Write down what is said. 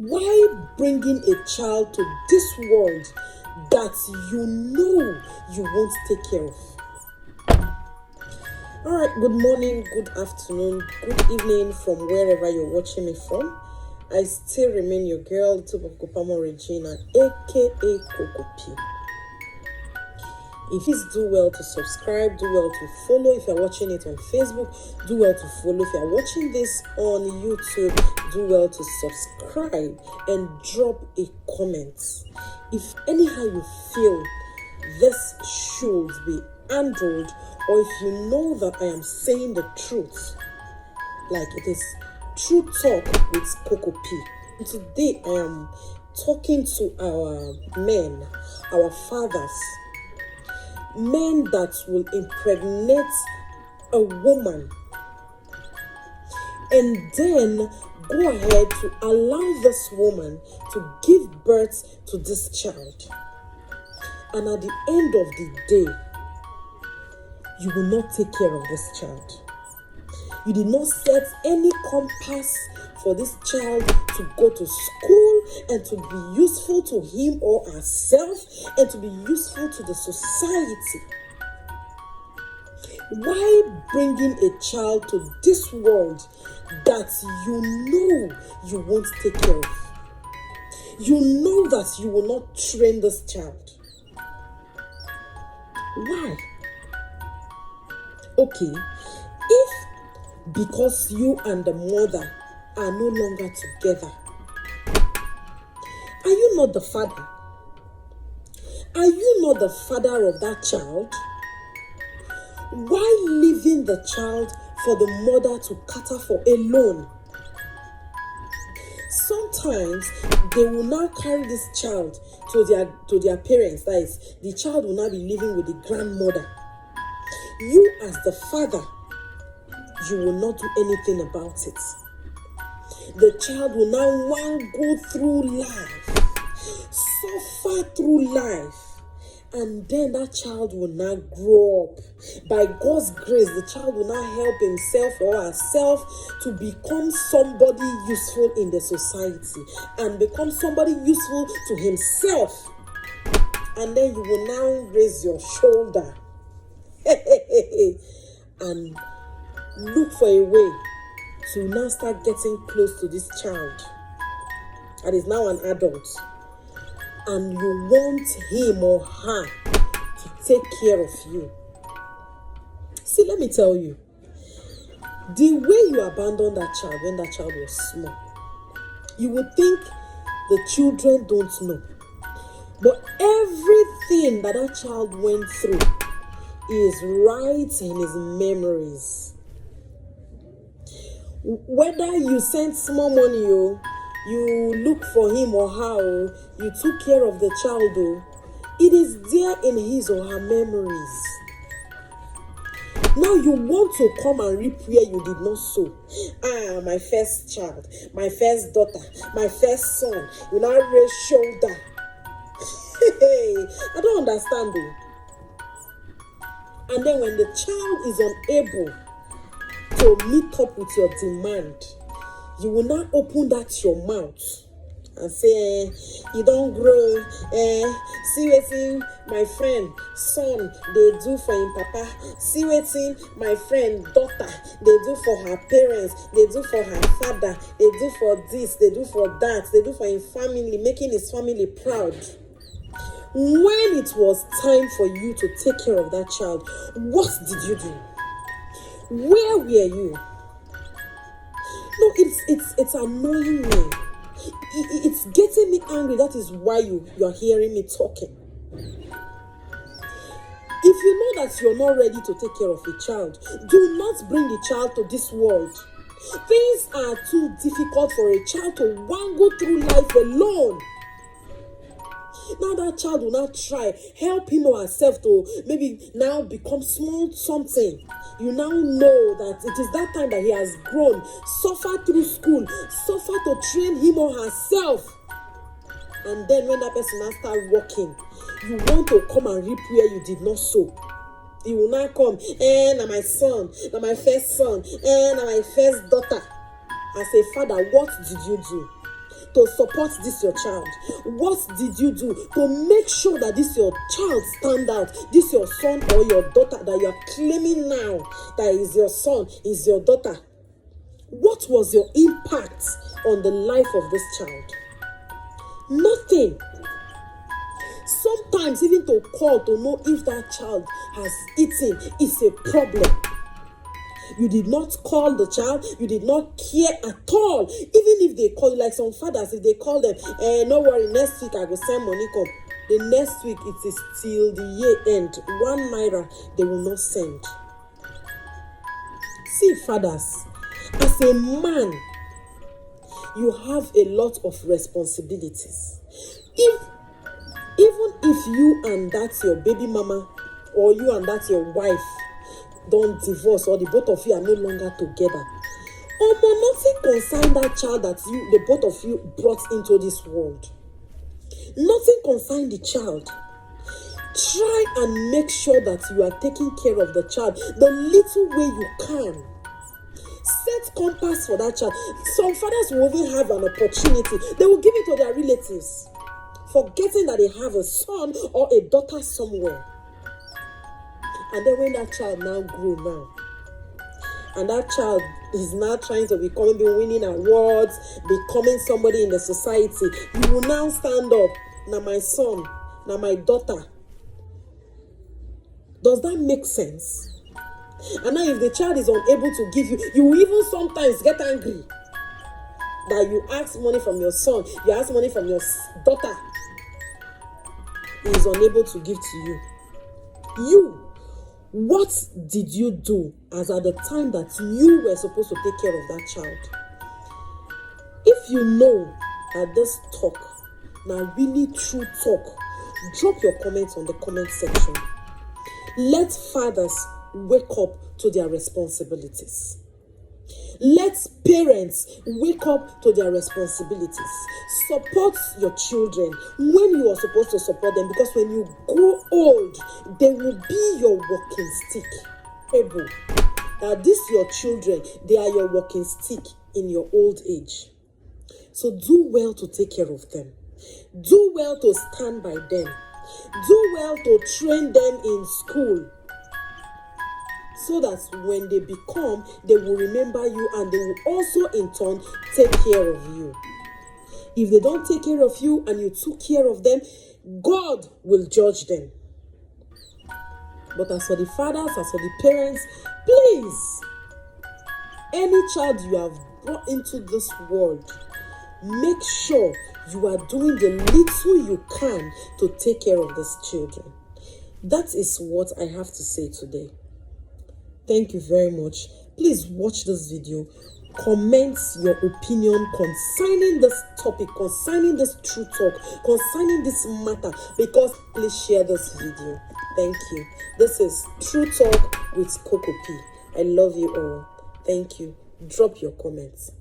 Why bringing a child to this world that you know you won't take care of? All right, good morning, good afternoon, good evening from wherever you're watching me from. I still remain your girl, Tubokopamo Regina, aka Coco P. Please do well to subscribe, do well to follow. If you're watching it on Facebook, do well to follow. If you're watching this on YouTube, do well to subscribe and drop a comment. If anyhow you feel this should be handled, or if you know that I am saying the truth, like it is True Talk with Coco P. And today I am talking to our men, our fathers, men that will impregnate a woman and then go ahead to allow this woman to give birth to this child. And at the end of the day, you will not take care of this child. You did not set any compass for this child to go to school and to be useful to him or herself and to be useful to the society. Why bringing a child to this world that you know you won't take care of? You know that you will not train this child. Why? Okay, if because you and the mother are no longer together, are you not the father? Are you not the father of that child? Why leaving the child for the mother to cater for alone? Sometimes they will now carry this child to their parents. That is, the child will now be living with the grandmother. You as the father, you will not do anything about it. The child will now go through life, suffer through life, and then that child will now grow up. By God's grace, the child will now help himself or herself to become somebody useful in the society and become somebody useful to himself. And then you will now raise your shoulder and look for a way to now start getting close to this child that is now an adult, and you want him or her to take care of you. See, let me tell you, the way you abandoned that child when that child was small, you would think the children don't know, but everything that child went through is right in his memories. Whether you sent small money, you look for him or her, you took care of the child, it is there in his or her memories. Now you want to come and reap where you did not sow. My first child, my first daughter, my first son, you now raise shoulder. I don't understand though. And then when the child is unable to meet up with your demand, you will now open that your mouth and say, you don't grow. See wetin my friend son they do for him papa. See wetin my friend daughter they do for her parents. They do for her father. They do for this. They do for that. They do for his family, making his family proud. When it was time for you to take care of that child, what did you do? Where were you? No, it's annoying me. It's getting me angry. That is why you're hearing me talking. If you know that you're not ready to take care of a child, do not bring the child to this world. Things are too difficult for a child to go through life alone. Now that child will not try, help him or herself to maybe now become small something. You now know that it is that time that he has grown, suffer through school, suffer to train him or herself. And then when that person now start working, you want to come and reap where you did not sow. He will now come, now my son, now my first son, now my first daughter. As a father, what did you do? to support this your child? What did you do to make sure that this your child stand out? This your son or your daughter that you are claiming now that is your son, is your daughter. What was your impact on the life of this child? Nothing. Sometimes even to call to know if that child has eaten is a problem. You did not call the child. You did not care at all. Even if they call you, like some fathers, if they call them, no worry, next week I will send money come. The next week it is till the year end. 1 naira they will not send. See, fathers, as a man, you have a lot of responsibilities. Even if you and that your baby mama or you and that your wife don't divorce, or the both of you are no longer together, nothing concern that child that the both of you brought into this world. Nothing concern the child. Try and make sure that you are taking care of the child the little way you can. Set compass for that child. Some fathers will even have an opportunity. They will give it to their relatives, forgetting that they have a son or a daughter somewhere. And then when that child now grew now, and that child is now trying to be winning awards, becoming somebody in the society, you will now stand up. Now my son, now my daughter. Does that make sense? And now if the child is unable to give you, you will even sometimes get angry that you ask money from your son, you ask money from your daughter. He is unable to give to you. What did you do as at the time that you were supposed to take care of that child? If you know that this talk, now really true talk, drop your comments on the comment section. Let fathers wake up to their responsibilities. Let parents wake up to their responsibilities. Support your children when you are supposed to support them, because when you grow old, they will be your walking stick. Able. These your children, they are your walking stick in your old age. So do well to take care of them. Do well to stand by them. Do well to train them in school, so that when they become, they will remember you, and they will also in turn take care of you. If they don't take care of you and you took care of them, God will judge them. But as for the fathers, as for the parents, please, any child you have brought into this world, make sure you are doing the little you can to take care of these children. That is what I have to say today. Thank you very much. Please watch this video. Comment your opinion concerning this topic, concerning this true talk, concerning this matter, because please share this video. Thank you. This is True Talk with Coco P. I love you all. Thank you. Drop your comments.